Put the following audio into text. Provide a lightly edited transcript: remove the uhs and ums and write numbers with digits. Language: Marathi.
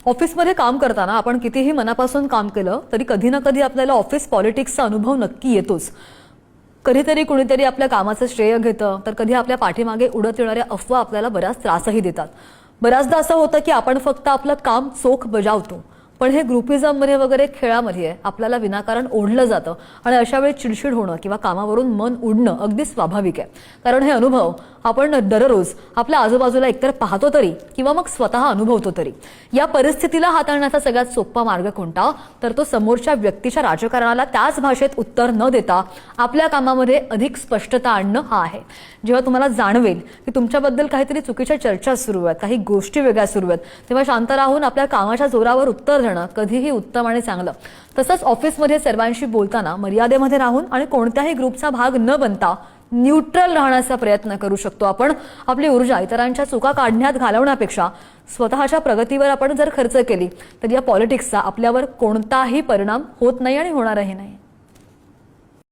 ऑफिसमध्ये काम करताना आपण कितीही मनापासून काम केलं तरी कधी ना कधी आपल्याला ऑफिस पॉलिटिक्सचा अनुभव नक्की येतोच. कधीतरी कुणीतरी आपल्या कामाचं श्रेय घेतं, तर कधी आपल्या पाठीमागे उडत येणाऱ्या अफवा आपल्याला बराच त्रासही देतात. बऱ्याचदा असं होतं की आपण फक्त आपलं काम चोख बजावतो, पण हे ग्रुपिझममध्ये वगैरे खेळामध्ये आपल्याला विनाकारण ओढलं जातं आणि अशा वेळी चिडचिड होणं किंवा कामावरून मन उडणं अगदी स्वाभाविक आहे. कारण हे अनुभव आपण दररोज आपल्या आजूबाजूला एकतर पाहतो तरी किंवा मग स्वतः अनुभवतो तरी. या परिस्थितीला हाताळण्याचा सगळ्यात सोपा मार्ग कोणता, तर तो समोरच्या व्यक्तीच्या राजकारणाला त्याच भाषेत उत्तर न देता आपल्या कामामध्ये अधिक स्पष्टता आणणं हा आहे. जेव्हा तुम्हाला जाणवेल की तुमच्याबद्दल काहीतरी चुकीच्या चर्चा सुरू आहेत, काही गोष्टी वेगळ्या सुरू आहेत, तेव्हा शांत राहून आपल्या कामाच्या जोरावर उत्तर देणं कधीही उत्तम आणि चांगलं. तसंच ऑफिसमध्ये सर्वांशी बोलताना मर्यादेमध्ये राहून आणि कोणत्याही ग्रुपचा भाग न बनता न्यूट्रल राहण्याचा प्रयत्न करू शकतो आपण. आपली ऊर्जा इतरांच्या चुका काढण्यात घालवण्यापेक्षा स्वतःच्या प्रगतीवर आपण जर खर्च केली तर या पॉलिटिक्सचा आपल्यावर कोणताही परिणाम होत नाही आणि होणारही नाही.